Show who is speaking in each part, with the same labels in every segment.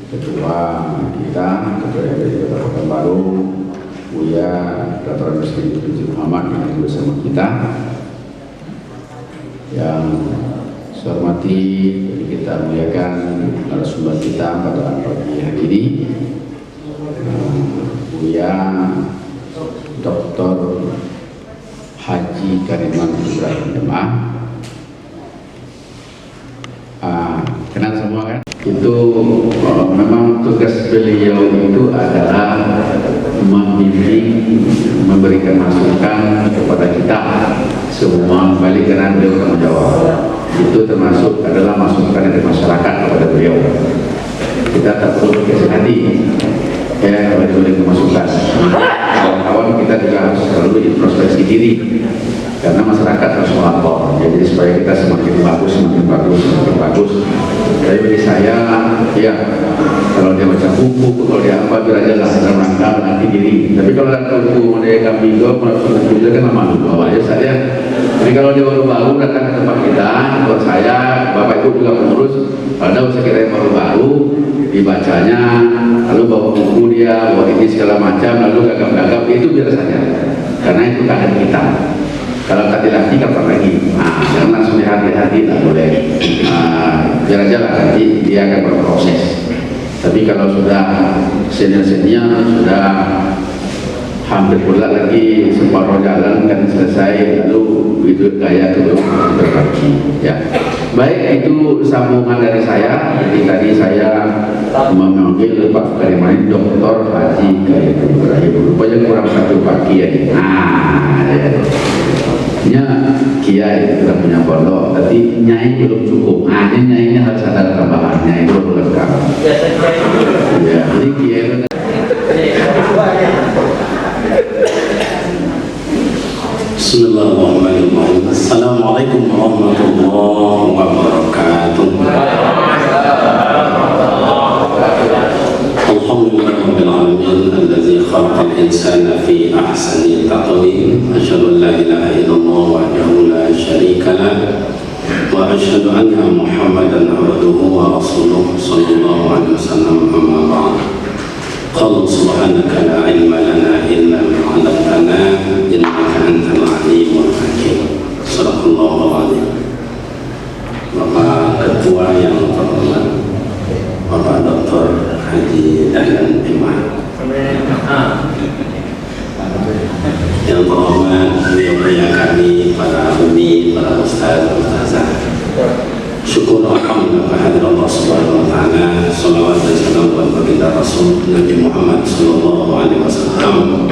Speaker 1: Ketua kita, Ketua RW Kota Pekanbaru, Buya Dr. Mesri Muhammad yang bersama kita. Yang saya hormati, kita muliakan narasumber kita pada pagi hari ini, Buya Dr. Haji Kariman Ibrahim Demah. Kenal semua kan? Itu memang tugas beliau itu adalah membimbing, memberikan masukan kepada kita semua, balik karena beliau tanggung jawab. Itu termasuk adalah masukan dari masyarakat kepada beliau. Kita tak perlu kasih hati ya kalau diberi masukan. Kawan-kawan kita juga harus selalu introspeksi diri, karena masyarakat harus melapor. Jadi supaya kita semakin bagus. Tapi bagi saya, ya kalau dia baca buku, kalau dia apa, biar aja lah dalam rangka nanti diri. Tapi kalau ada buku dia kambing itu kan lama dulu aja saya. Jadi kalau dia baru datang ke tempat kita, buat saya, bapak ibu juga pengurus, pada usaha kita yang baru dibacanya, lalu bawa buku dia, bawa ini segala macam, lalu gagap-gagap, itu biasa saja. Karena itu keadaan kita. Kalau tak dilatih kapan lagi? Jangan langsung hati-hati, tak boleh. Biar aja lah, nanti dia akan berproses. Tapi kalau sudah senior-senior, sudah hampir pula lagi separuh jalan kan selesai, lalu itu gaya itu berbagi. Ya, baik, itu sambungan dari saya. Jadi tadi saya memanggil Pak Kariman Dr. Haji Kariman Ibrahim. Rupanya kurang satu pagi ya. Ya, kiai sudah punya pondok, tapi nyai belum cukup. Ini nyainya harus ada tambahan, nyai belum lengkap. Ya, jadi kiai
Speaker 2: Bismillahirrahmanirrahim. Assalamualaikum warahmatullahi wabarakatuh. Alhamdulillahirabbil alamin allazi khalaqal insana fi ahsani taqwim. Asyhadu an la ilaha illallah wahdahu la syarika lah wa asyhadu anna Muhammadan abduhu wa rasuluh sallallahu alaihi wasallam. Amma ba'd. Qala subhanaka la ilma lana illa ma 'allamtana innaka antal alimul hakim. Shadaqallahul azim. Bapak Ketua yang terhormat, Bapak Dr. Haji Dahlan Demah, yang terhormat beliau kami, para umi, para ustaz, ustazah. Syukur alhamdulillah kehadirat Allah Subhanahu wa taala. Shalawat dan salam buat baginda Rasul Nabi Muhammad sallallahu alaihi wasallam.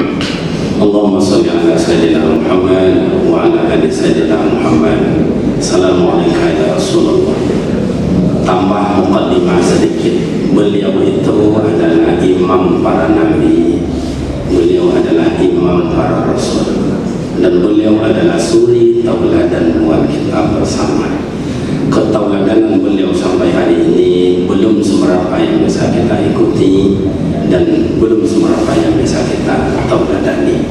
Speaker 2: Allahumma shalli ala sayyidina Muhammad wa ala ali sayyidina Muhammad. Assalamualaikum ya Rasulullah. Tambah muqaddimah sedikit. Beliau itu adalah imam para nabi. Beliau adalah imam para rasul. Dan beliau adalah suri tauladan buat kita bersama. Ketauladanan beliau sampai hari ini belum seberapa yang bisa kita ikuti dan belum seberapa yang bisa kita tauladani.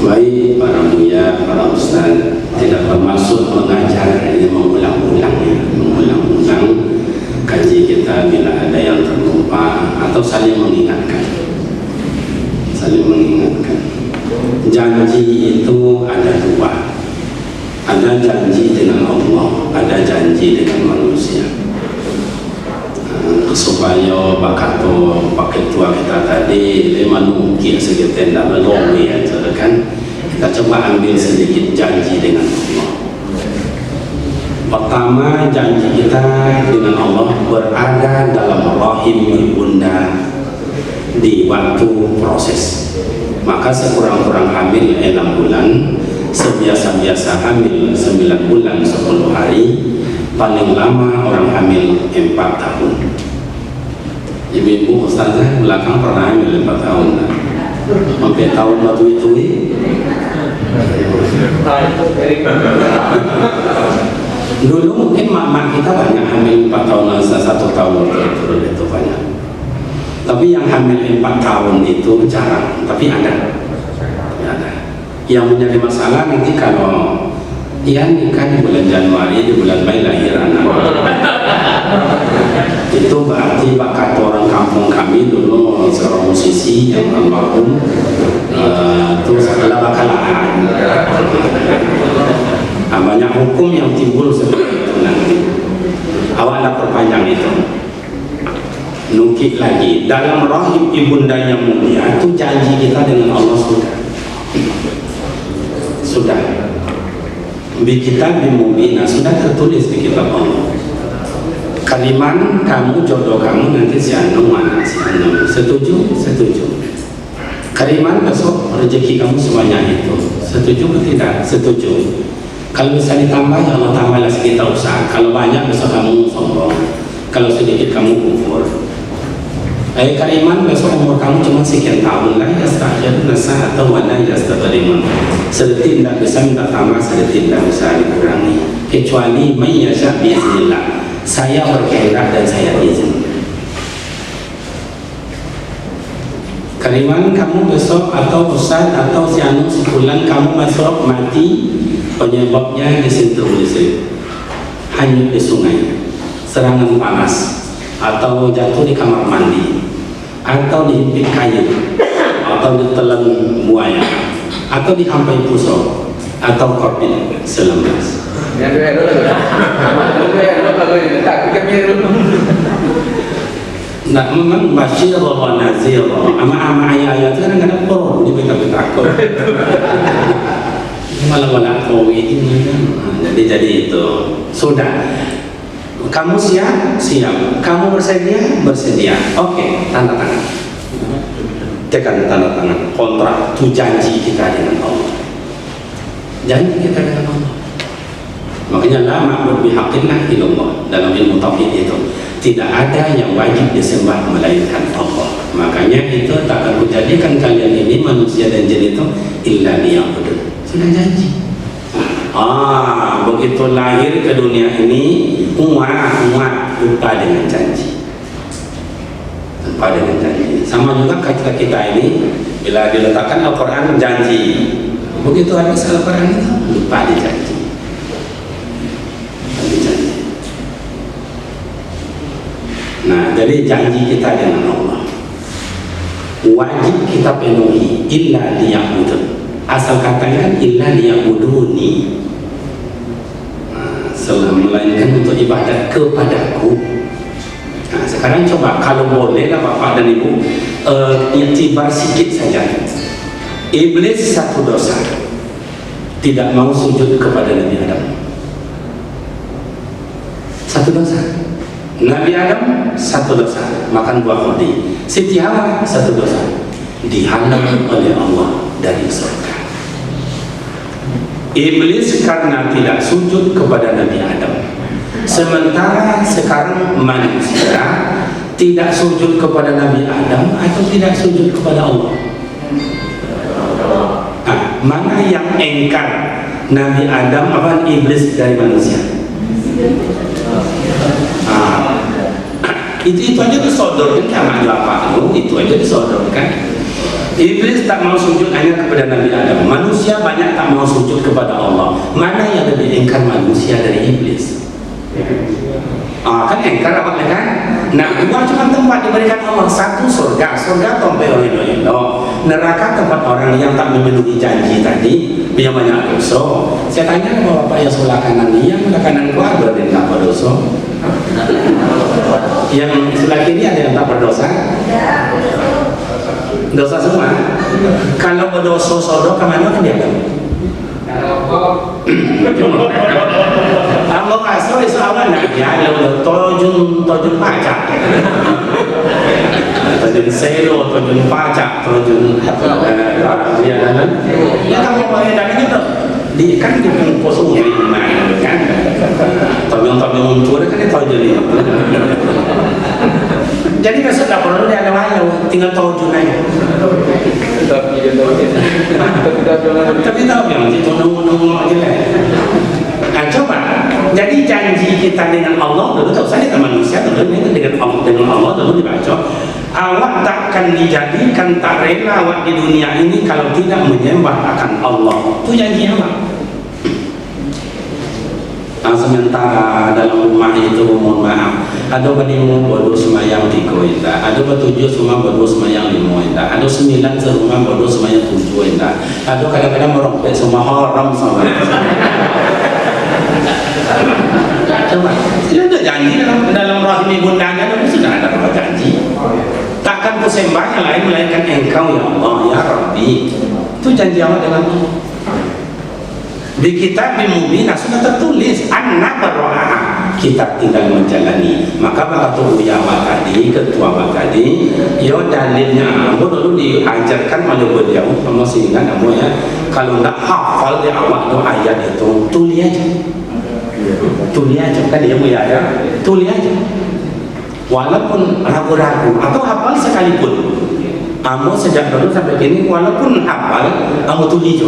Speaker 2: Baik para buya, para ustaz, tidak bermaksud mengajar, ini mengulang-ulang kaji kita bila ada yang terlupa atau saling mengingatkan. Janji itu ada dua. Ada janji dengan Allah, ada janji dengan manusia. Supaya bakato pakai tua kita tadi lima nungki sekitar tidak berlong ya, kan? Kita coba ambil sedikit janji dengan Allah. Pertama, janji kita dengan Allah berada dalam rahim ibunda di waktu proses. Maka sekurang-kurang hamil 6 bulan, sebiasa-biasa hamil 9 bulan 10 hari, paling lama orang hamil 4 tahun. Ibu-ibu ustazah belakang pernah hamil 4 tahun, sampai tahun batu itu dulu mungkin mak kita banyak hamil 4 tahun, 1 tahun berturut-turut itu banyak. Tapi yang hamil 4 tahun itu jarang, tapi ada. Yang menjadi masalah nanti kalau Ia nikah di bulan Januari, di bulan Mei lahir anak. Itu berarti bakat orang kampung kami dulu seorang musisi yang almarhum itu adalah bakalaan. Banyak hukum yang timbul seperti itu nanti. Awaklah perpanjang itu. Nukik lagi dalam rahim ibunda yang mulia itu janji kita dengan Allah sudah bi kitab mubina, sudah tertulis di kitab Allah. Kaliman kamu jodoh kamu nanti si Anu mana si Anu, setuju? Kaliman besok rezeki kamu semuanya itu, setuju atau tidak? Setuju. Kalau bisa ditambah ya Allah tambahlah sekitar usaha. Kalau banyak besok kamu sombong, kalau sedikit kamu kufur. Kaliman besok umur kamu cuma sekian tahun lah ya saja nasa atau wala ya setariman. Sedikit tidak bisa minta tambah, sedikit tidak bisa dikurangi. Kecuali mayyasha biiznillah. Saya berkehendak dan saya izin. Kaliman kamu besok atau ustaz atau si anu sebulan kamu besok mati, penyebabnya disentuh listrik, hanyut di sungai, serangan panas, atau jatuh di kamar mandi, atau dihimpit kayu, atau ditelan buaya, atau dihampai pusau, atau COVID-19. Nah, memang basyir wa nazir ama ayat kan kadang perlu diminta takut. Malah COVID ini kan. Jadi itu sudah. Kamu siap? Kamu bersedia? Oke, tanda tangan. Tekan tanda tangan. Kontrak itu janji kita dengan Allah. Janji kita dengan Allah. Makanya la ma'bud bihaqqillah illallah. Dalam ilmu tauhid itu tidak ada yang wajib disembah melainkan Allah. Makanya itu tak akan kujadikan kalian ini manusia dan jin itu illa liya'budun. Sudah janji. Begitu lahir ke dunia ini umat lupa dengan janji. Sama juga kita ini bila diletakkan Al-Quran janji, begitu habis Al-Quran itu lupa dijanji. Nah, jadi janji kita dengan Allah wajib kita penuhi illa liya'budun. Asal katanya illa liya'buduni, melainkan untuk ibadat kepadaku. Nah, sekarang coba kalau boleh lah Bapak dan Ibu iktibar sedikit saja. Iblis satu dosa, tidak mau sujud kepada Nabi Adam. Satu dosa. Nabi Adam satu dosa, makan buah khudi. Siti Hawa satu dosa, dihalang oleh Allah dari surga. Iblis karena tidak sujud kepada Nabi Adam. Sementara sekarang manusia tidak sujud kepada Nabi Adam atau tidak sujud kepada Allah. Mana yang engkar, Nabi Adam apa iblis dari manusia? Itu aja disodorkan sama Bapak itu aja disodorkan. Iblis tak mau sujud hanya kepada Nabi Adam. Manusia banyak tak mau sujud kepada Allah. Mana yang lebih engkar manusia dari iblis? Kan engkar awaknya kan? Nah, dua cuma tempat diberikan Allah. Satu surga tompe ohido. Neraka tempat orang yang tak memenuhi janji tadi, yang banyak dosa. Saya tanya sama Bapak yang sebelah kanan ini, yang sebelah kanan keluarga dan tak berdosa. Yang sebelah kiri ada yang tak berdosa? Dosa semua. Kalau berdosa sodo kemana kan dia? Kalau kasar itu awal nak ya, lalu tojun pajak, tojun selo, tojun pajak, tojun dia kan? Ya kamu bayar dari itu di kan di pos rumah kan? Tojun tua kan dia tojun ini. Jadi besok tak perlu dia ada walau, tinggal tojun aja. Tapi tahu yang itu nunggu aja lah. Nah, coba. Jadi janji kita dengan Allah dulu tak usah dengan manusia dulu dengan Allah dulu dibaca. Awak takkan dijadikan tak rela awak di dunia ini kalau tidak menyembah akan Allah. Itu janji awak. Sementara dalam rumah itu mohon maaf, ada berimu bodoh semayang 3 indah, ada bertujuh semua bodoh semayang 5 indah, ada 9 serumah bodoh semayang 7 indah, ada kadang-kadang merompet semua haram sama. Coba, sudah ada janji dalam rahim ibundanya, tapi sudah ada janji. Takkan ku sembah yang lain melainkan Engkau ya Allah ya Rabbi. Itu janji Allah dengan Allah. Di kitab Mubinah sudah tertulis anak berdoa, kita tinggal menjalani. Maka kata ulama tadi, ketua tadi, ya dalilnya ambo dulu diajarkan oleh beliau, kamu sehingga kamu ya, kalau nak hafal di awal doa ayat itu, tulis aja, kan dia punya ya, tulis aja. Walaupun ragu-ragu atau hafal sekalipun. Amo sejak dulu sampai kini walaupun hafal, amo tulis jo.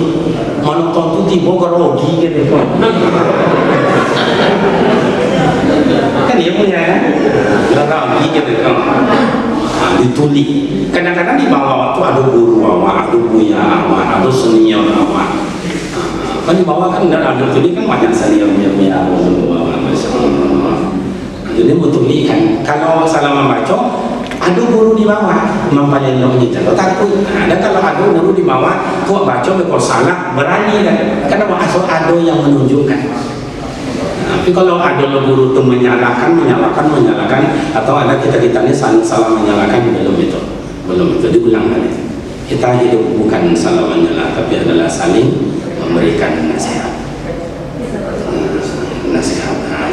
Speaker 2: Menonton tu tiba kerogi gitu kan dia punya ya, kerogi gitu kan. Ditulis. Kadang-kadang di bawah waktu ada guru awak, ada buya awak, ada senior awak. Kan di bawah kan ada tulis kan banyak seniornya punya awak, masya Allah. Jadi betulis kan. Kalau salah membaca ada guru di bawah mempelajari kita takut. Dan kalau ada guru di bawah kok baca kalau salah berani kan, karena ada yang menunjukkan. Tapi kalau ada guru itu menyalahkan atau ada kita ini salah menyalahkan, belum itu diulang kali. Kita hidup bukan salah menyalah, tapi adalah saling memberikan nasihat.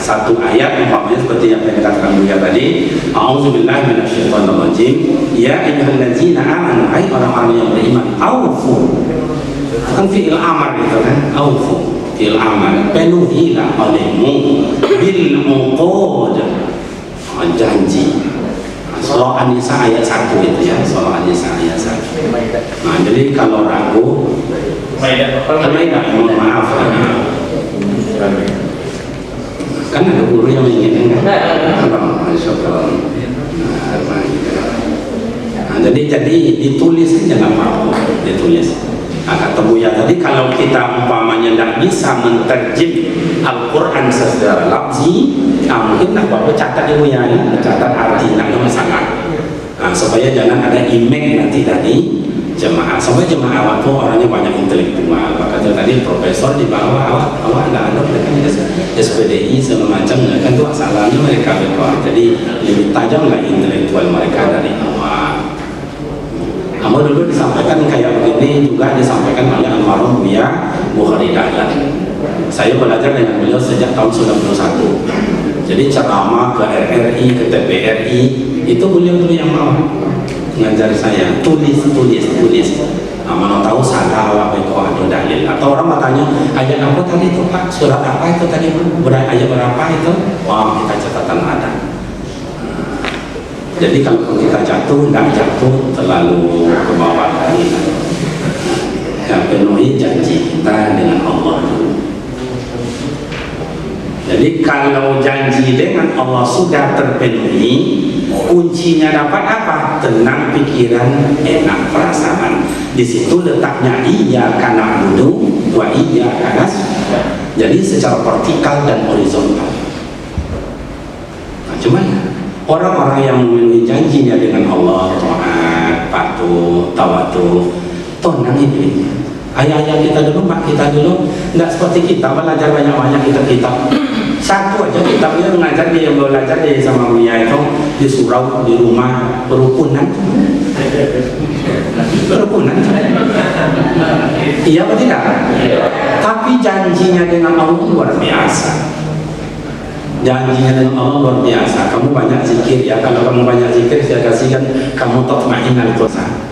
Speaker 2: Satu ayat umpamanya seperti yang saya katakan beliau tadi, a'udzubillahi minasyaitonirrajim, ya ayyuhallazina amanu, hai orang-orang yang beriman, aufu. Kan fi'il amar itu kan, aufu fi'il amar, penuhilah olehmu bil uqud, janji. Surah An-Nisa ayat 1 itu ya, surah An-Nisa ayat 1. Nah, jadi kalau ragu, mohon maaf. Kan ada guru yang menginginkan jadi ditulis aja nggak apa-apa, ditulis. Kata Buya tadi, kalau kita umpamanya tidak bisa menterjem Al-Quran secara lafzi, mungkin nak bapak catat di Buya ya, catat arti, tidak ada masalah. Supaya jangan ada image nanti tadi jemaah, sampai jemaah waktu orangnya banyak intelektual. Maka tadi profesor di bawah awak tidak ada, mereka SPDI segala macam, kan itu asalnya mereka berkuat. Jadi lebih tajamlah intelektual mereka dari awal. Kamu dulu disampaikan kayak begini juga disampaikan oleh almarhum Buya Bukhari Dahlan. Saya belajar dengan beliau sejak tahun 91. Jadi ceramah ke RRI, ke TPRI itu beliau dulu yang mau ngajar saya, tulis. Mana tahu salah apa itu ada dalil. Atau orang bertanya, ayat apa tadi itu Pak? Surat apa itu tadi? Ayat berapa itu? Wah, kita catatan ada. Jadi kalau kita jatuh, tidak jatuh terlalu ke bawah tadi. Yang penuhi janji kita dengan Allah dulu. Jadi kalau janji dengan Allah sudah terpenuhi, kuncinya dapat apa? Tenang pikiran, enak perasaan. Di situ letaknya iyyaka na'budu wa iyyaka nasta'in. Jadi secara vertikal dan horizontal. Nah, cuman orang-orang yang memenuhi janjinya dengan Allah, taat, patuh, tawadhu, tenang ini. Ayah-ayah kita dulu, mak kita dulu, tidak seperti kita belajar banyak-banyak kitab. Satu aja kitabnya mengajar dia, belajar dia sama Mia itu di surau, di rumah, perukunan. Iya atau tidak? Tapi janjinya dengan Allah luar biasa. Janjinya dengan Allah luar biasa. Kamu banyak zikir ya. Kalau kamu banyak zikir, saya kasihkan kamu tatma'innan qalbi.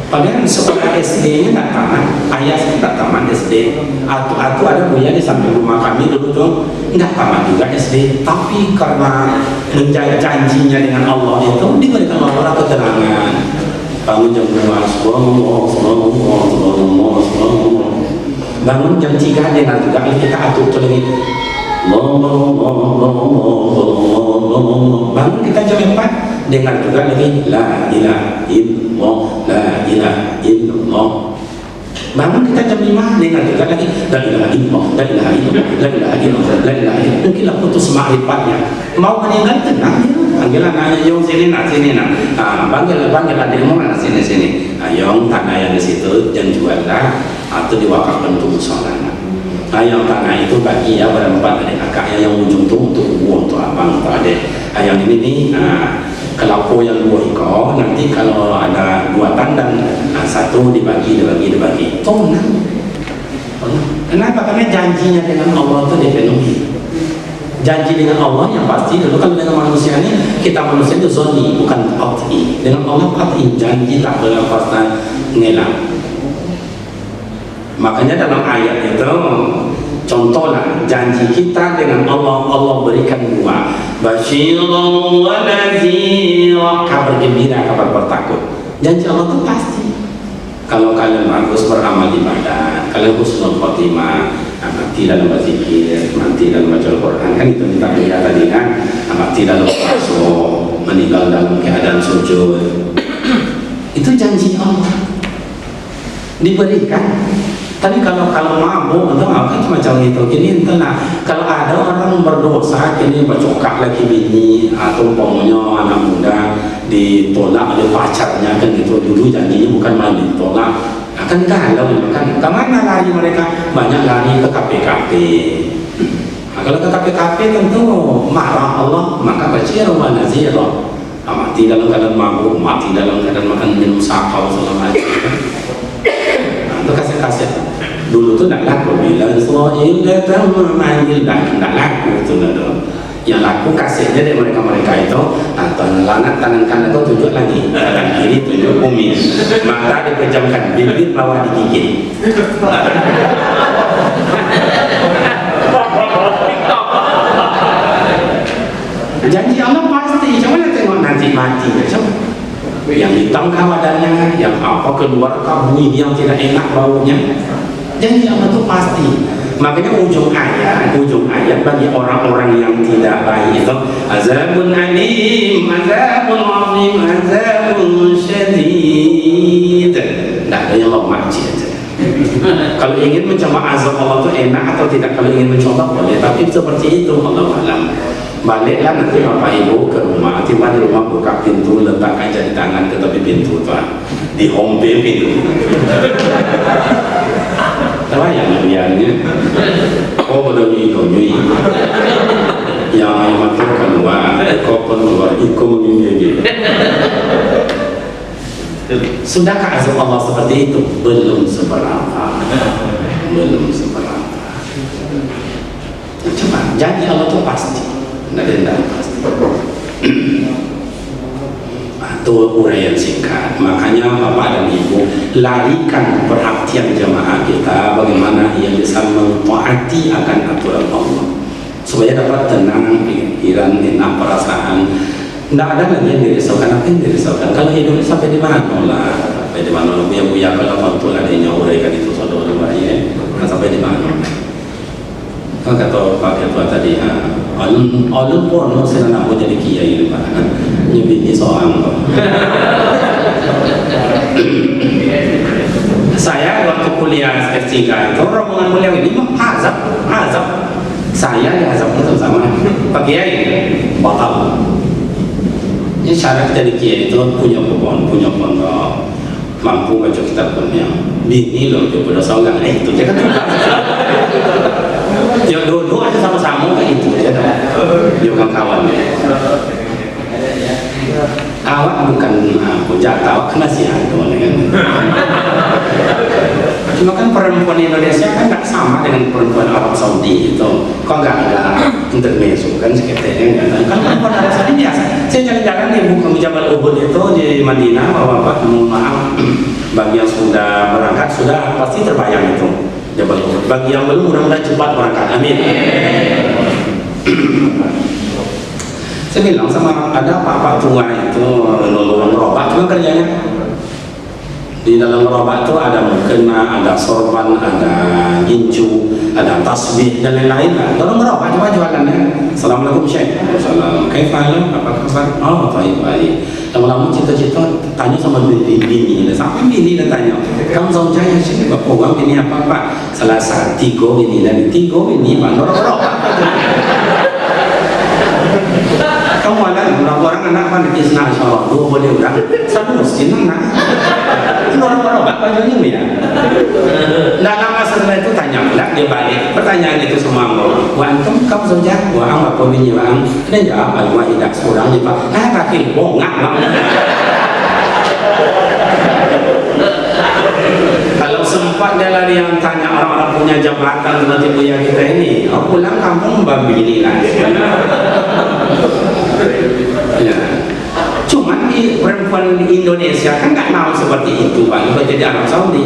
Speaker 2: Padahal sekolah SD-nya tidak tamat, ayah tidak tamat SD. Atu-atu ada Buya di samping rumah kami dulu tuh tidak tamat juga SD. Tapi karena menjaga janjinya dengan Allah itu diberikan Allah keterangan. Bangun jam 2, bangun jam 3 dengan juga kita atur lagi. Bangun kita jam 4 dengar juga lagi la ilaha illallah, la ilaha illallah. Bangun kita jam 5 dengar juga lagi la ilaha illallah, la ilaha illallah, la ilaha illallah, la ilaha illallah. Mungkinlah putus makrifatnya. Mau meninggal tenang ya. Panggilan ayah yang sini nak panggil adik mau nak sini. Ayong tanah yang di situ jangan jual lah atau diwakafkan untuk musola. Ayang tanah itu bagi ya berempat adik kakaknya yang ujung tu untuk buah tu abang tu adik. Ayang ini nih kelapa yang dua ekor nanti kalau ada 2 tandang satu dibagi. Tonang. Kenapa? Karena janjinya dengan Allah itu dipenuhi. Janji dengan Allah yang pasti. Dulu kan dengan manusia ini, kita manusia itu zoni bukan qat'i. Dengan Allah qat'i, janji tak berlepas ngelak. Makanya dalam ayat itu contohlah janji kita dengan Allah berikan dua, basyirun wa nadhira, kabar gembira, kabar bertakut. Janji Allah itu pasti. Kalau kalian bagus beramal ibadah, kalian husnul khotimah, mati dalam berzikir, mati dalam baca Al-Quran, kan itu kita lihat tadi kan, mati dalam puasa, meninggal dalam keadaan sujud. Itu janji Allah diberikan. Tapi kalau mabuk atau apa macam itu gini entahlah. Kalau ada orang berdosa kini bercokak lagi bini atau umpamanya anak muda ditolak oleh pacarnya kan gitu, dulu janjinya bukan main ditolak akan galau kan. Kemana lari mereka? Banyak lari ke KPKP. Nah, kalau ke KPKP tentu marah Allah, maka basyirun wa nadhira. Mati dalam keadaan mabuk, mati dalam keadaan makan minum sakau segala macam. Itu kaset-kaset dulu tuh tidak laku, bila Israel datang memanggil tidak laku itu yang laku kasetnya dari mereka itu atau lanat tangan kanan itu tunjuk lagi, tangan kiri tunjuk bumi, mata dipejamkan, bibir bawah digigit. Janji Allah pasti, coba tengok nanti mati coba. Yang hitam kawadannya, yang apa keluar kabui yang tidak enak baunya. Janji Allah itu pasti. Makanya ujung ayat bagi orang-orang yang tidak baik itu azabun alim, azabun azim, azabun syadid. Tidak ada yang lemah saja. Kalau ingin mencoba azab Allah itu enak atau tidak, kalau ingin mencoba boleh, tapi seperti itu Allah alam. Baliklah nanti bapak ibu ke rumah, tiba di rumah buka pintu, letakkan jari tangan ke tepi pintu tuh, di hompe pintu. Terbayang biarnya. Oh bodoh nyui, yang masuk keluar, kau keluar, ikut menyuyi. Sudahkah azab Allah seperti itu? Belum seberapa. Coba janji Allah itu pasti. Tidak pasti. Itu uraian singkat. Makanya Bapak dan Ibu larikan perhatian jamaah kita bagaimana ia bisa mentaati akan aturan Allah supaya dapat tenang pikiran, enak perasaan. Tidak ada lagi yang dirisaukan. Apa yang dirisaukan? Kalau hidup sampai di mana lah? Sampai di mana? Buya kalau bantu adanya uraikan itu saudara bayi. Sampai di mana? Kan kata Pak Ketua tadi, alun pun saya nak jadi kiai Pak. Nyebini seorang kok. Saya waktu kuliah S3 itu rombongan kuliah ini azab. Saya diazab itu sama Pak Kiai batal. Ini syarat jadi kiai itu punya pondok, mampu baca kitab dunia. Bini loh dia pada seorang itu dia kan. Ya dua aja sama-sama kayak itu ya, dia kawan. Awak bukan hujat, awak kena sihat kan. Cuma kan perempuan Indonesia kan nggak sama dengan perempuan Arab Saudi itu. Kok nggak ada intermezzo kan sekretanya kan perempuan Arab Saudi biasa. Saya jalan-jalan di bukan Jabal Uhud itu di Madinah, bapak mohon maaf bagi yang sudah berangkat sudah pasti terbayang itu Jabal Uhud. Bagi yang belum mudah-mudahan cepat berangkat. Amin. Saya bilang sama ada pak tua itu nolong gerobak, cuma kerjanya di dalam gerobak itu ada mukena, ada sorban, ada gincu, ada tasbih dan lain-lain. Nolong gerobak cuma jualannya. Assalamualaikum Syekh. Assalamualaikum. Kaifal? Apa kabar? Oh baik. Lama-lama cita-cita tanya sama bini, sampai bini dah tanya, kamu zaujanya sini bapak orang bini apa pak? Salah satu tiga bini dan tiga bini pak, norok-norok. Kamu ada orang anak kan di sana insyaallah dua boleh orang satu mesti nak norok-norok bajunya ni ya. Nah lama setelah itu tanya pula dia balik pertanyaan itu semua orang. Wah antum kamu zaujah? Wah ang apa bini wah? Dia jawab wah tidak seorang ni pak. Pakai bongak lah. Kalau sempat dia lari yang tanya orang-orang punya jabatan seperti punya kita ini, aku pulang kampung babi ini lah. Ya. Cuman di perempuan di Indonesia kan nggak mau seperti itu pak, kalau jadi Arab Saudi.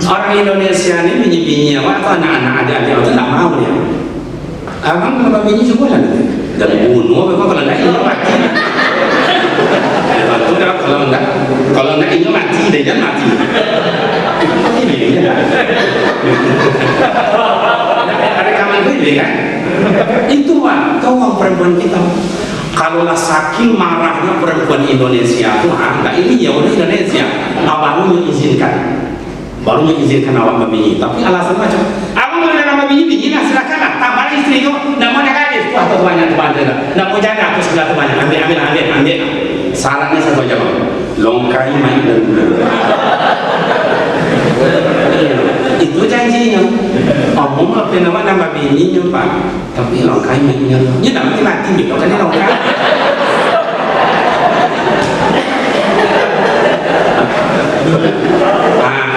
Speaker 2: Orang Indonesia ini bini-bini atau anak-anak adik-adik itu nggak mau dia. Abang kalau babi ini coba lah dan bunuh, kalau nggak ini mati. Kalau enggak ini mati, dia jangan mati. Ini ya. Ada kawan ini kan? Itu pak, kau orang perempuan kita. Kalaulah saking marahnya perempuan Indonesia tuh, enggak ini ya orang Indonesia, baru mengizinkan awak membini. Tapi alasan macam, abang mau nak membini, lah silakanlah. Tambah istri tu, nak mau nak habis, tuh atau banyak tu banyak, nak mau jaga tu sebelah tu banyak, ambil. Sarannya satu aja bang, longkai main dan itu janjinya. Omong apa nama nama bini pak, tapi longkai mainnya, ni nak mati betul kan ni longkai.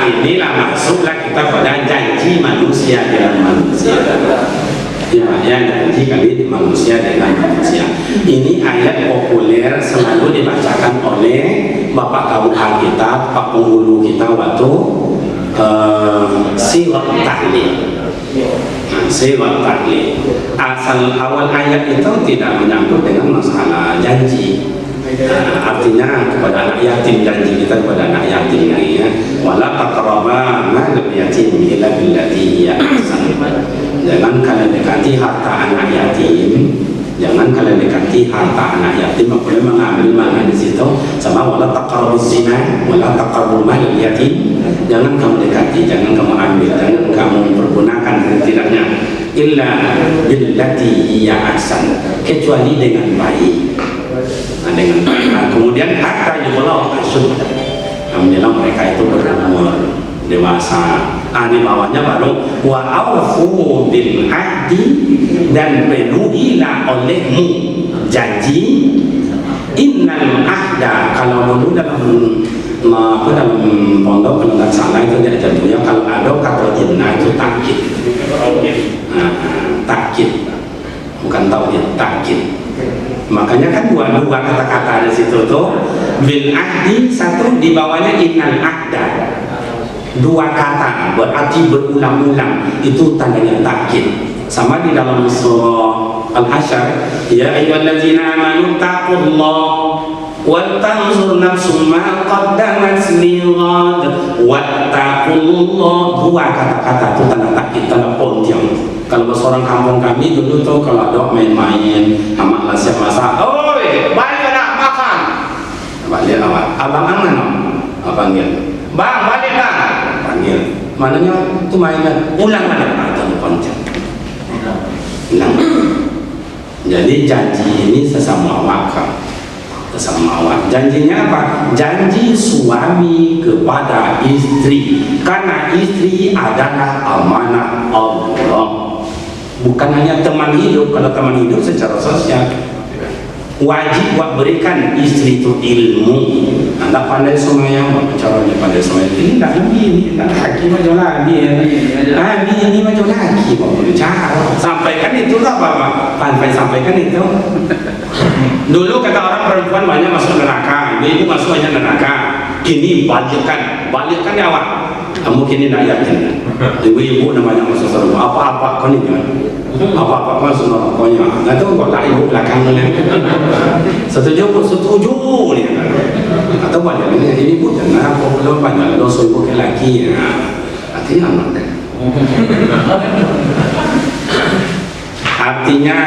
Speaker 2: Inilah masuklah kita pada janji manusia dengan manusia. Ya, janji kali di manusia dengan manusia. Ini ayat populer selalu dibacakan oleh bapak KUH kita, pak penghulu kita waktu sirat tahlil. Sirat tahlil. Asal awal ayat itu tidak menyangkut dengan masalah janji. Artinya kepada anak yatim, janji kita kepada anak yatim ini ya, wala taqraba mal yatim illa billati hiya ahsan. Jangan kalian dekati harta anak yatim, jangan kalian dekati harta anak yatim. Boleh mengambil makna di situ sama wala taqrabuz zina, wala taqrabul mal yatim. Jangan kamu dekati, jangan kamu ambil, jangan kamu pergunakan setidaknya illa billati hiya ahsan, kecuali dengan baik. Dengan kemudian kata Allah sudah menjelang mereka itu berumur dewasa. Di bawahnya baru wa aufu bil ahdi, dan penuhilah olehmu janji. Innal ahda, kalau dulu dalam pondok kalau nggak salah itu dia jatuhnya kalau ada kata jinnah itu takkid. Takkid bukan tauhid, takkid. Makanya kan dua kata-kata di situ tuh, bil ahdi, satu di bawahnya innal ahda, dua kata berarti berulang-ulang, itu tandanya takkid. Sama di dalam surah Al-Hasyr, ya ayyuhallazina amanu taqullaha wal tanzur nafsum ma qaddamat lighad wattaqullaha. Dua kata-kata itu tanda takkid, tanda pontiang. Kalau seorang kampung kami dulu tuh kalau ada main-main sama siap masak, oi balik nak makan, balik awak, abang angan, abang panggil, bang balik bang, panggil, mananya tu mainan, ulang mana, atau ponceng, ulang. Jadi janji ini sesama wakaf, sesama awak. Janjinya apa? Janji suami kepada istri, karena istri adalah amanah Allah. Bukan hanya teman hidup. Kalau teman hidup secara sosial wajib buat berikan istri itu ilmu. Anda pandai semayang, caranya pandai semayang. Ini tak lebih, ini tak laki macam lagi. Ini macam laki. Cara sampaikan itu lah Bapak. Pandai sampaikan itu. Dulu kata orang perempuan banyak masuk neraka, ibu masuk banyak neraka. Kini balikkan ya awak. Kamu kini nak yakin. Ibu-ibu namanya masuk surga. Apa-apa kau ni kan? Apa-apa kau masuk neraka. Nggak tahu kau tak ibu belakang ni. Setuju ni. Atau banyak ini pun jangan. Kau belum banyak dosa ibu ke laki. Artinya apa? Artinya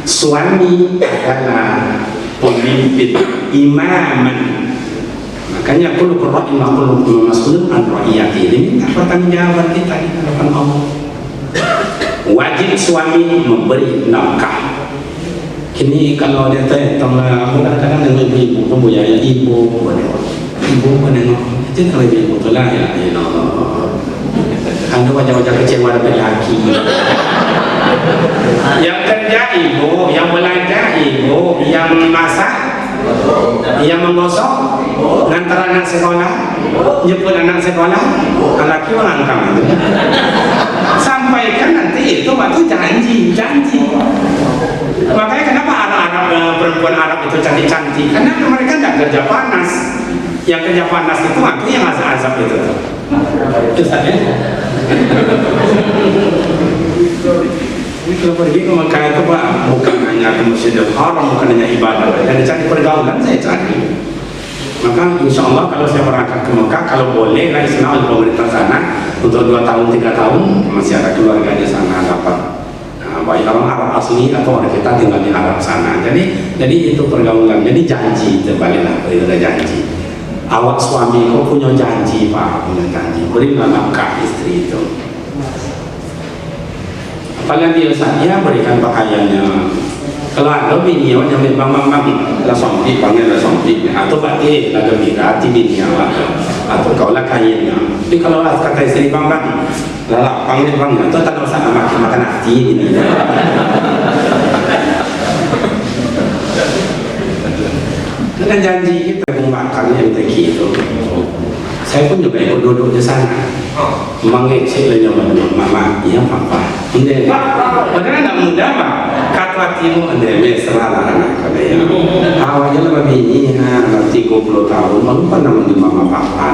Speaker 2: suami adalah pemimpin, imaman. Makanya kullu ra'in wa kullu mas'ulun an ra'iyati. Ini minta pertanggungjawaban kita di hadapan Allah. Wajib suami memberi nafkah. Kini kalau dia tanya, aku kadang-kadang dengan ibu, kamu ya ibu menengok, jadi kalau ibu tu lah ya Allah. Anda wajah-wajah kecewa dengan lelaki. Yang kerja ibu, yang belanja ibu, yang masak, yang menggosok, ngantar anak sekolah, jemput anak sekolah, lelaki mengangkang. Sampaikan nanti itu waktu janji. Makanya kenapa anak-anak perempuan Arab itu cantik-cantik? Karena mereka tidak kerja panas. Yang kerja panas itu waktu yang azab-azab itu. Itu saja. Ini kalau pergi ke Mekah itu Pak, bukan hanya ke Masjidil Haram, bukan hanya ibadah, dan cari pergaulan saya cari. Maka insya Allah kalau saya berangkat ke Mekah, kalau boleh lah Islam oleh pemerintah sana untuk 2 tahun 3 tahun masih ada keluarga di sana dapat. Baik orang Arab asli atau orang kita tinggal di Arab sana. Jadi itu pergaulan. Jadi janji terbaliklah itu ada janji. Awak suami kau punya janji Pak, punya janji. Berilah nafkah istri itu. Apalagi saya berikan pakaiannya. Kalau ada bini yang nyambil bang lah sompi panggil lah sompi atau batik lah gembira ti bini awak atau kau lah kainnya. Tapi kalau kata istri bang lah panggil bang itu tak usah makan hati ini. Dengan janji kita memakan yang begitu. Saya pun juga ikut duduk di sana. Mengecek lah mama, iya papa. Ini, padahal tidak mudah Pak. Kata hatimu anda mesra lah anak kalian. Awalnya lah begini, nanti 30 tahun, malu pernah manggil mama papa.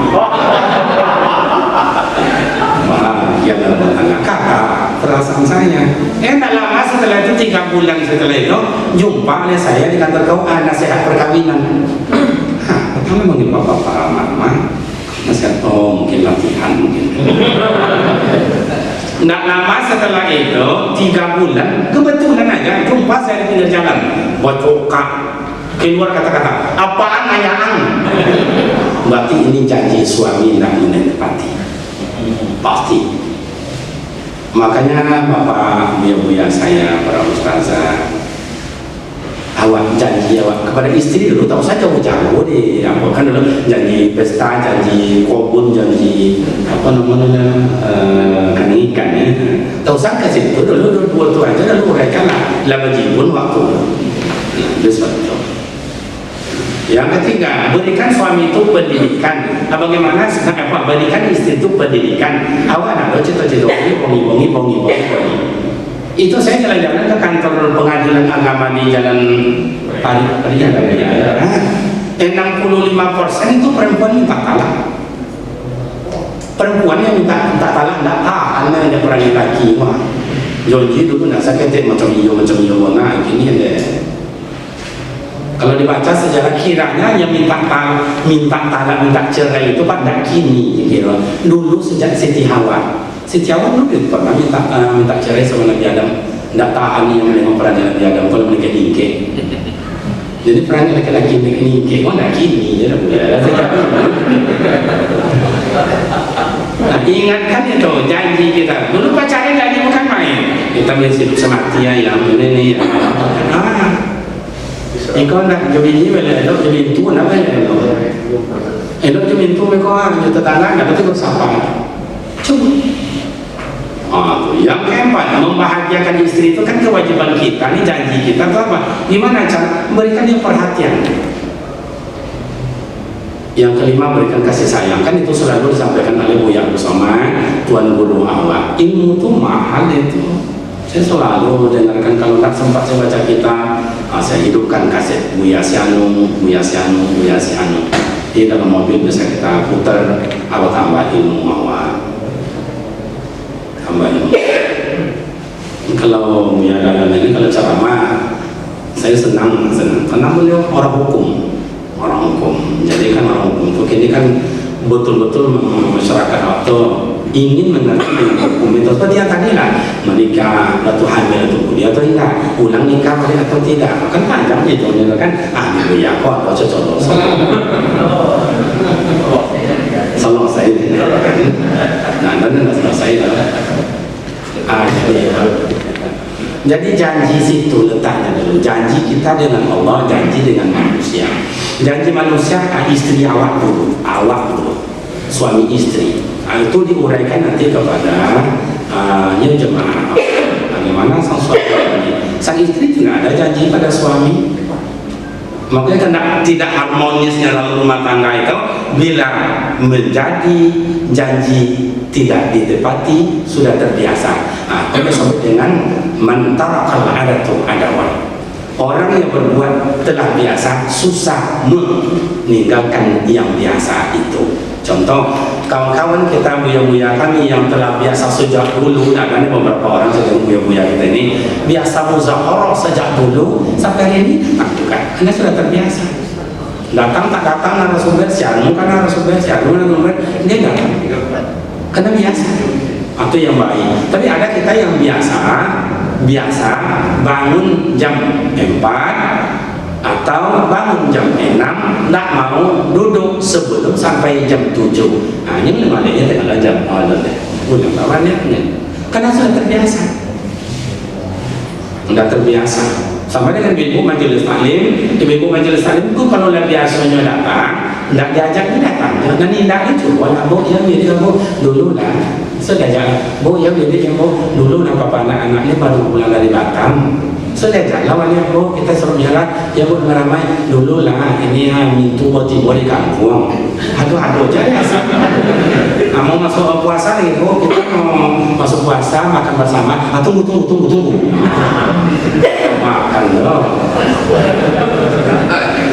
Speaker 2: Ya dalam anak kakak, perasaan saya. Tak lama setelah itu 3 bulan setelah itu, jumpa oleh saya di kantor kau nasihat perkawinan. Pertama manggil papa mama. Nasihat mungkin latihan mungkin. Tidak lama setelah itu 3 bulan kebetulan aja jumpa saya di pinggir jalan bocokak keluar kata-kata apaan ayang. Berarti ini janji suami tidak menepati pasti. Makanya bapak buya-buya saya para ustazah, awak janji awak kepada istri dulu tahu saja jauh deh, apa kan dulu janji pesta, janji kobun, janji apa namanya ikan ya. Tahu saja situ dulu dua tu aja dulu mereka lah berjibun waktu. Itu. Yang ketiga, berikan suami itu pendidikan. Bagaimana berikan istri itu pendidikan. Awak nak cita-cita bongi. Itu saya jalan-jalan ke kantor pengadilan agama di Jalan Parian. 65% itu perempuan minta talak. Perempuan yang minta talak tidak tahan dia perangi laki. Wah, janji dulu nak sakit macam iyo nah gini ada. Kalau dibaca sejarah kiranya yang minta talak, minta cerai itu pada kini kira. Dulu sejak Siti Hawa. Siti Hawa dulu pernah minta cerai sama Nabi Adam. Tidak tahan yang menengok peran Nabi Adam kalau mereka ningke. Jadi peran laki-laki mereka ningke. Oh nak kini je dah boleh. Nah, ingatkan itu janji kita. Dulu pacaran janji bukan main. Kita mesti hidup semati ya ini. Ikaw nak jawin ni boleh, elok jawin tu nak boleh. Elok jawin tu mereka juta tanah, nak betul bersama. Cuma. Yang keempat, membahagiakan istri itu kan kewajiban kita, ini janji kita. Itu apa? Gimana cara memberikan dia perhatian? Yang kelima, berikan kasih sayang. Kan itu selalu disampaikan oleh Buya Usama, Tuan Guru awak. Ilmu itu mahal itu. Saya selalu dengarkan kalau tak sempat saya baca kitab, saya hidupkan kaset Buya Sianu. Di dalam mobil bisa kita putar, awak tambah ilmu awak. Kalau Buya dalam ini kalau ceramah saya senang karena beliau orang hukum. Jadi kan orang hukum itu kini kan betul-betul masyarakat atau ingin mengerti dengan hukum itu. Seperti yang tadi lah, menikah atau hamil atau kuliah atau tidak, ulang nikah boleh atau tidak, kan panjang itu kan. Ini ya kok atau cocok selesai. Nah, nanti selesai lah. Jadi janji situ letaknya dulu. Janji kita dengan Allah, janji dengan manusia. Janji manusia, istri awak dulu, suami istri. Itu diuraikan nanti kepada jemaah. Bagaimana sang suami, sang istri juga ada janji pada suami. Makanya karena tidak harmonisnya dalam rumah tangga itu, bila menjadi janji tidak ditepati sudah terbiasa. Itu disebut dengan mantarakal adatu adawan. Orang yang berbuat telah biasa susah meninggalkan yang biasa itu. Contoh, kawan-kawan kita, buya-buya kami yang telah biasa sejak dulu, ada beberapa orang sejak buya-buya kita ini biasa muzakarah sejak dulu sampai hari ini lakukan, karena sudah terbiasa. Datang tak datang narasumber sianu, karena narasumber dia datang, karena biasa. Itu yang baik. Tapi ada kita yang biasa bangun jam 4 atau bangun jam 6, tak mau duduk sebelum sampai jam 7. Nah, ini malamnya tengah jam awal deh. Bulan lawannya, karena sudah terbiasa. Sudah terbiasa. Sama dengan ibu majelis taklim, ibu majelis taklim itu kalau lah biasanya datang, tidak diajak dia datang. Jangan tidak itu, walaupun dia milih kamu dulu lah. Sudah ajak, bu ya milih yang bu dulu lah papa anak-anaknya baru pulang dari Batam. Sudah ajak lawannya bu, kita suruh jalan, ya bu meramai dulu lah. Ini mintu tiba di kampung. Aduh jadi asal. Mau masuk puasa lagi bu, kita mau masuk puasa makan bersama. Tunggu. Makan loh.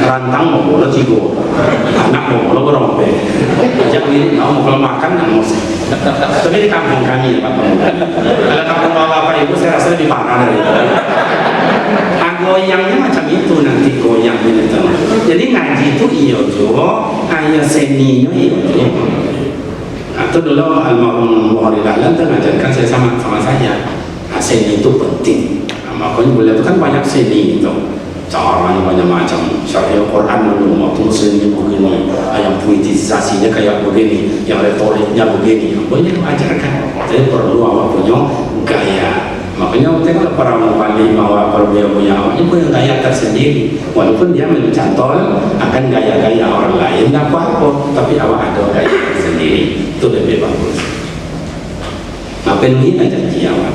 Speaker 2: Rantang mau bola cigo, anak mau bola berompe. Ajak ini mau kalau makan nggak mau. Tapi di kampung kami Pak. Kalau kampung bapak ibu saya rasa lebih parah dari itu. Goyangnya macam itu nanti goyangnya itu. Jadi ngaji itu iyo jo, ayah seninya iyo jo. Atau dulu almarhum Muhammad Dahlan itu ngajarkan saya sama saya. Seni itu penting. Makanya beliau itu kan banyak seni itu. Caranya banyak macam. Syarah Quran dulu waktu seni begini, yang puitisasinya kayak begini, yang retoriknya begini. Banyak ajarkan. Jadi perlu awak punya gaya. Makanya tengok para mubalik bahwa perbuya-buya awaknya punya gaya tersendiri. Walaupun dia mencantol akan gaya-gaya orang lain, tak apa-apa, tapi awak ada gaya tersendiri. Itu lebih bagus. Nah, penuhi janji awak.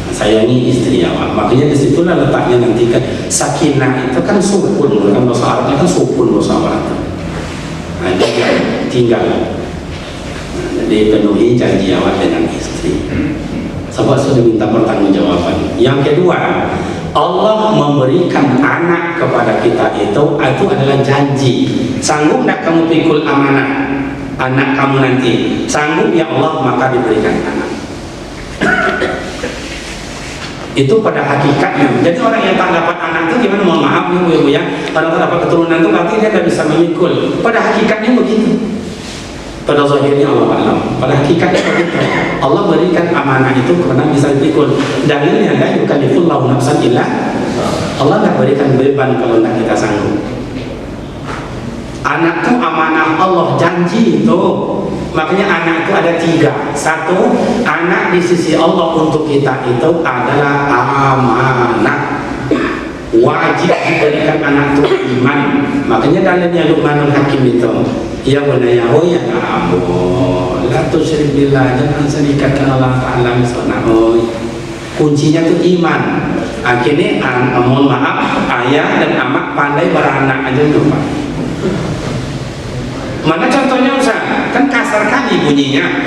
Speaker 2: Sayangi istri awak. Makanya disitulah letaknya nanti kan sakinah itu kan sukun, kan bahasa Arabnya kan sukun bahasa Arab. Nah, tinggal. Nah, jadi penuhi janji awak dengan istri. Sebab sudah minta pertanggungjawaban. Yang kedua, Allah memberikan anak kepada kita itu adalah janji. Sanggup tak kamu pikul amanah anak kamu nanti? Sanggup ya Allah, maka diberikan anak. Itu pada hakikatnya. Jadi orang yang tak dapat anak itu gimana? Mohon maaf nih bu ya. Kalau tak dapat keturunan itu berarti dia tidak bisa memikul. Pada hakikatnya begitu. Pada zahirnya Allah alam. Pada hakikatnya begitu. Allah berikan amanah itu karena bisa dipikul. Dalilnya la yukallifullahu nafsan illa. Allah tidak berikan beban kalau tidak kita sanggup. Anak itu amanah Allah, janji itu. Makanya anak itu ada 3. Satu, anak di sisi Allah untuk kita itu adalah amanah. Wajib diberikan anak itu iman. Makanya dalilnya Luqmanul Hakim itu, ya bunayya ya abu, la tusyrik billah, jangan serikatkan Allah Ta'ala misalnya. Kuncinya itu iman. Akhirnya mohon maaf, ayah dan amak pandai beranak aja tuh Pak. Mana contohnya Ustaz? Kan kasar kali bunyinya.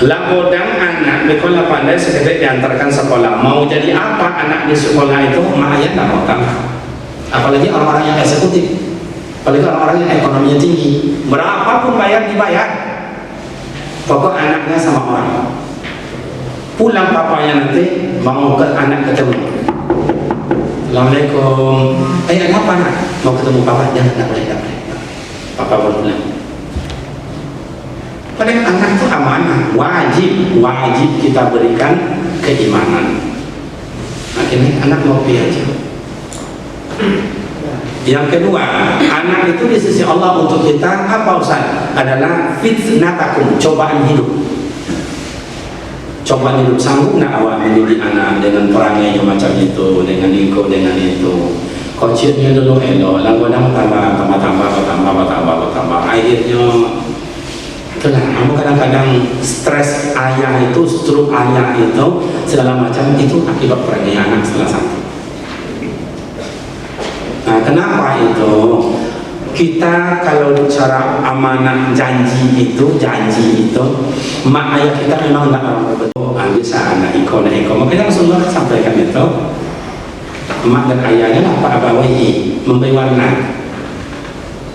Speaker 2: Lakodang anak bekola pandai sekedar diantarkan sekolah. Mau jadi apa anak di sekolah itu? Ayah tak mau tahu. Apalagi orang-orang yang eksekutif, apalagi orang-orang yang ekonominya tinggi. Berapapun bayar dibayar. Pokok anaknya sama orang. Pulang papanya nanti mau ke anak ketemu. Assalamualaikum. Ada apa nak? Mau ketemu papa? Jangan, tak boleh. Papa baru pulang. Padahal anak itu amanah, wajib kita berikan keimanan. Akhirnya anak ngopi aja. Yang kedua, anak itu di sisi Allah untuk kita apa Ustaz? Adalah fitnatakum, cobaan hidup. Cobaan hidup, sanggup nak awak mendidik anak dengan perangainya macam itu, dengan itu. Kocirnya dulu elok, kadang tambah. Akhirnya itulah, kamu kadang-kadang stres ayah itu, stroke ayah itu, segala macam itu akibat perangai anak salah satu. Nah, kenapa itu? Kita kalau bicara amanah janji itu, mak ayah kita memang tidak orang betul. Bisa anak iko, makanya Rasulullah sampaikan itu. Mak dan ayahnya lah Pak Abawahi memberi warna.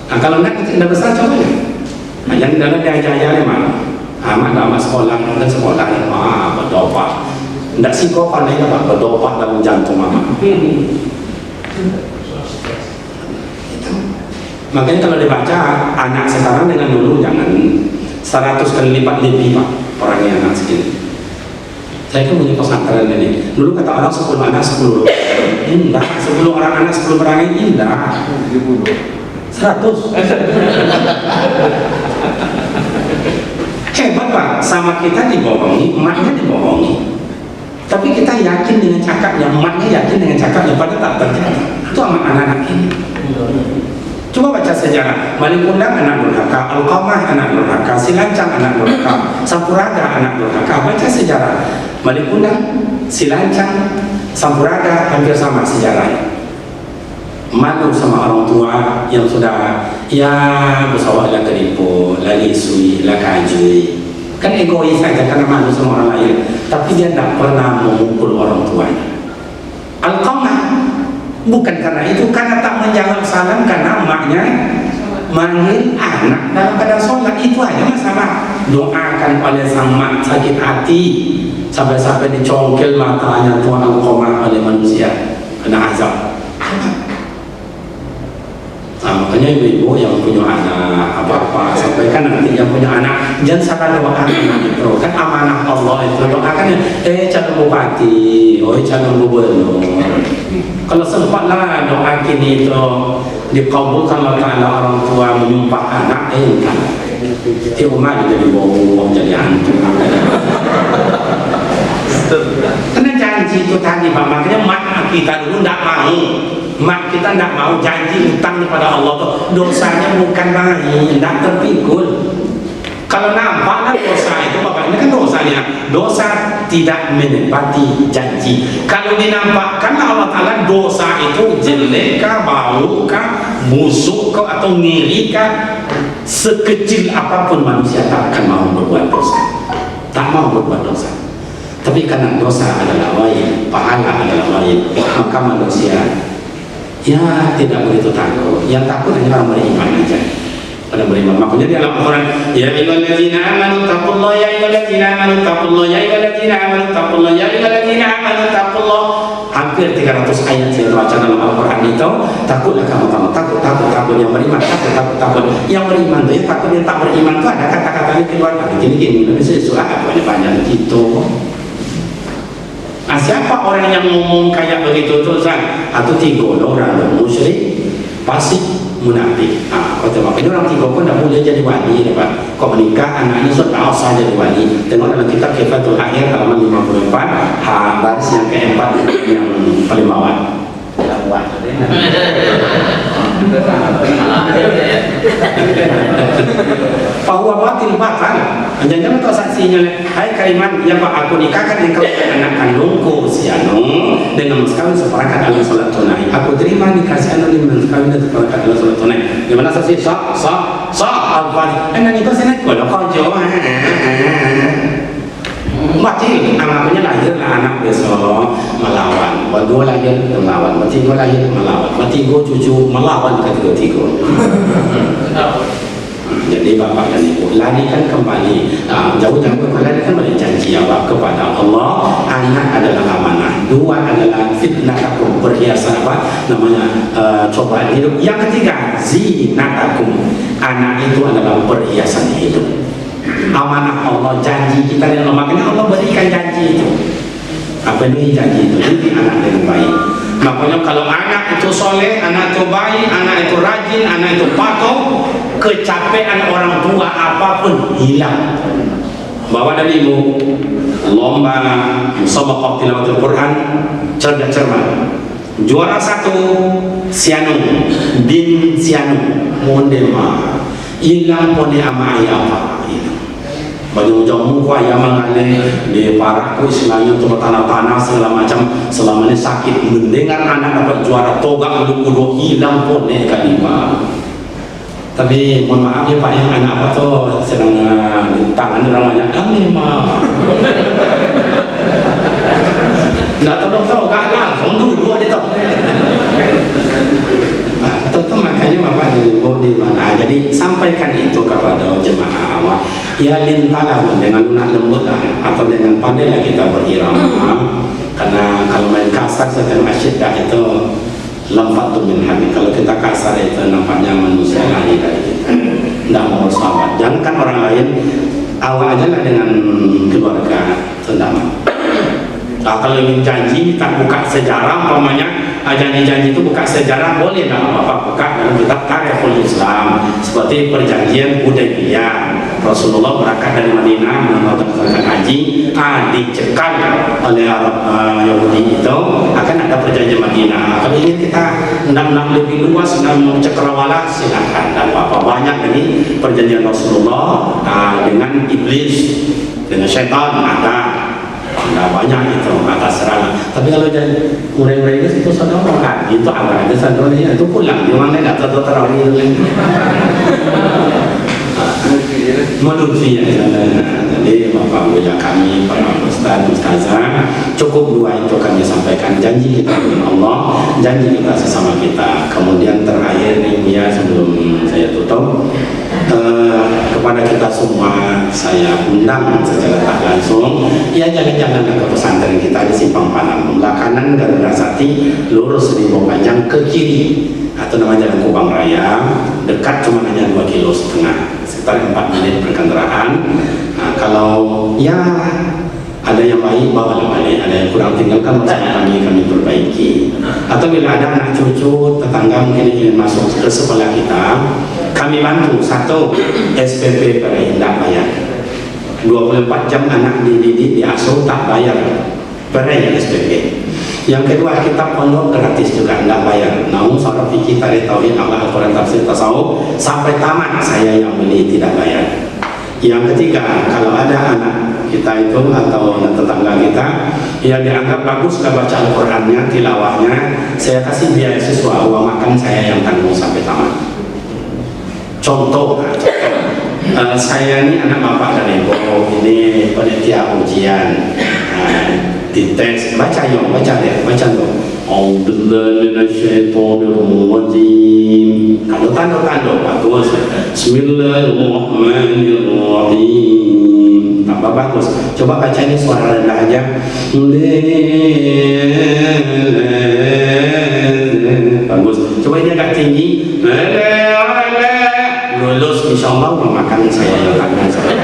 Speaker 2: Nah, kalau nak tidak besar coba ya. Nah, yang dalam diajar-ajar mana? Mak dah masuk sekolah dan sekolah berdoa. Tidak psikopat ni dapat berdoa dalam jantung mama. Makanya kalau dibaca anak sekarang dengan dulu jangan 100 kali lipat lebih Pak orangnya anak segini. Saya kan punya pesantren ini. Dulu kata orang 10 anak 10 indah, 10 orang anak 10 perangai indah. 100. Hebat Pak, sama kita dibohongi, emaknya dibohongi. Tapi kita yakin dengan cakapnya, emaknya yakin dengan cakapnya, padahal tak terjadi. Itu sama anak-anak ini. Coba baca sejarah. Malik Undang anak durhaka, Al-Qamah anak durhaka, Silancang anak durhaka, Sampuraga anak durhaka. Baca sejarah. Malik Undang, Silancang, Sampuraga hampir sama sejarahnya. Malu sama orang tua yang sudah bersawak lah keripu, lah lisui, lah kajui. Kan egois saja karena malu sama orang lain. Tapi dia tidak pernah memukul orang tuanya. Al-Qamah bukan karena itu, karena tak menjawab salam karena emaknya manggil anak dalam keadaan sholat. Itu aja masalah. Doakan oleh sang mak sakit hati sampai-sampai dicongkel matanya Tuhan Al-Qamah oleh manusia kena azab. Nah, makanya ibu-ibu yang punya anak apa-apa sampaikan nanti yang punya anak jangan salah doakan anak itu kan amanah Allah itu. Doakan calon bupati, calon gubernur. Kalau sempatlah doa kini itu dikabulkan oleh orang tua menyumpah anak kan di rumah jadi bohong jadi hantu. Karena janji itu tadi Pak, makanya mak kita dulu tidak mau. Mak kita tidak mau janji hutang kepada Allah tuh dosanya bukan main, tidak terpikul. Kalau nampaklah dosa itu Bapak, ini kan dosanya dosa tidak menepati janji. Kalau dinampakkan Allah Ta'ala dosa itu jelek kah, bau kah, busuk kah, atau ngiri kah, sekecil apapun manusia tak akan mau berbuat dosa, tak mau berbuat dosa. Tapi karena dosa adalah wajib, pahala adalah wajib, maka manusia tidak begitu takut. Yang takut hanya orang beriman aja. Orang beriman. Makanya di dalam Al-Quran, ya ayyuhalladzina amanu taqullaha, ya ayyuhalladzina amanu taqullaha, ya ayyuhalladzina amanu taqullaha, ya ayyuhalladzina amanu taqullaha. Hampir 300 ayat saya baca dalam Al-Quran itu. Takutlah kamu takut yang beriman, takut yang beriman tuh ya, takut yang tak beriman tuh ada kata-katanya keluar gini tapi saya surah banyak gitu. Nah, siapa orang yang ngomong kayak begitu tuh Zan? Atau 3 orang musyrik, fasik, munafik. Kata makanya orang 3 pun tidak boleh jadi wali ya Pak. Kau menikah anaknya sudah sah jadi wali. Tengok dalam kitab Kifatul Akhir halaman 54, baris yang keempat yang paling bawah. Bahwa batil batal. Jangan tahu saksinya. Hai kalimat yang Pak aku nikahkan engkau dengan anak kandungku si Anu dengan mas kawin seperangkat alat sholat tunai. Aku terima nikah si Anu dengan mas kawin dan seperangkat alat sholat tunai. Di mana saksi sah al-fadhi. Enak itu saya nak kalau kau jawab. Mati anaknya lahirlah anak besok melawan, kedua lahir melawan, ketiga lahir melawan, ketiga cucu melawan ketiga. Jadi bapak dan ibu larikan kembali, jauh-jauh larikan kembali janji awak kepada Allah. Anak adalah amanah. 2 adalah fitnatakum, perhiasan apa namanya, cobaan hidup. Yang ketiga zinatakum, anak itu adalah perhiasan hidup. amanah Allah, janji kita dan Allah. Makanya Allah berikan janji itu. Penuhi janji itu, jadi anak yang baik. Makanya kalau anak itu soleh, anak itu baik, anak itu rajin, anak itu patuh, kecapean orang tua apapun hilang. Bawa dari ibu lomba musabaqah tilawatul Quran, cerdas-cermat. Juara 1 Sianung bin Sianung mondema hilang pone ama ayapa hilang. Baju jamu ku ayam mangale di parahku istilahnya untuk tanah-tanah segala macam selama ini sakit mendengar anak dapat juara toga udah hilang pone kalima. Tapi mohon maaf ya Pak, yang anak apa tuh sedang di tangan orang banyak kami mah. Nggak tahu gagal, dulu ada tahu. Tentu makanya Bapak di mana. Jadi sampaikan itu kepada jemaah awak. Ya lintalah dengan lunak lembut atau dengan pandailah kita berirama. Karena kalau main kasar setelah asyiddah itu lampat min habib. Kalau kita kasar itu nampaknya manusia lain dari kita. Tidak mau sahabat. Jangankan orang lain, awak aja lah dengan keluarga terdama. Nah, kalau ingin janji kita buka sejarah, umpamanya janji-janji itu buka sejarah boleh lah apa buka dalam kitab Tarikhul Islam seperti perjanjian Hudaybiyah. Rasulullah berangkat dari Madinah melaksanakan haji, dicekal oleh Arab Yahudi itu akan ada perjanjian Madinah. Kalau ingin kita nak lebih luas dan mau cakrawala silakan. Dan apa banyak ini perjanjian Rasulullah dengan iblis, dengan syaitan ada banyak itu atas serang. Tapi kalau jadi murai-murai itu saudara kan itu agak ada saudara itu pulang di mana nggak tahu terawih itu Modulfi ya. Jadi Bapak Ibu kami para ustaz ustazah cukup dua itu kami sampaikan janji kita dengan Allah, janji kita sesama kita. Kemudian terakhir nih ya sebelum saya tutup kepada kita semua saya undang secara tak langsung ya jangan ke pesantren kita di Simpang Panam belah kanan Garuda Sati lurus di Panjang ke kiri atau nama Jalan Kubang Raya dekat cuma hanya 2,5 km sekitar 4 menit berkendaraan. Nah, kalau ya ada yang baik bawa balik, ada yang kurang tinggalkan bersama kami perbaiki. Atau bila ada anak cucu tetangga mungkin ingin masuk ke sekolah kita, kami bantu. 1 SPP tidak bayar, 24 jam anak dididik diasuh tak bayar, beri SPP. Yang kedua kita pondok gratis juga tidak bayar. Namun seorang fikih tarikh tauhid Allah Al-Quran tafsir tasawuf sampai tamat saya yang beli tidak bayar. Yang ketiga kalau ada anak kita itu atau tetangga kita yang dianggap bagus baca Al-Qurannya, tilawahnya, saya kasih biaya siswa, uang makan saya yang tanggung sampai tamat. Contoh, saya ini anak bapak dan ibu, ini panitia ujian, dites, baca dong. A'udzubillahiminasyaitonirrajim. Tando bagus. Bismillahirrahmanirrahim. Tambah bagus. Coba baca ini suara rendah aja. Bagus. Coba ini agak tinggi. Lulus insyaallah memakan saya yang tangan saya.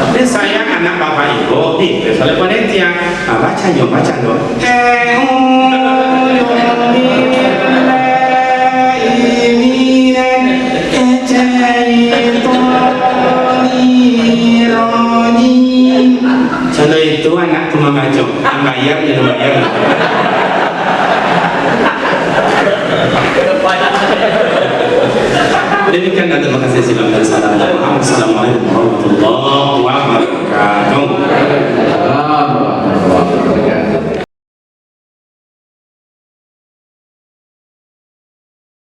Speaker 2: Ini saya anak bapak ibu nih, soalnya panitia. Baca dong. Contoh itu anak cuma baca, bayar ya bayar. Demikian dan terima kasih. Assalamualaikum warahmatullahi wabarakatuh.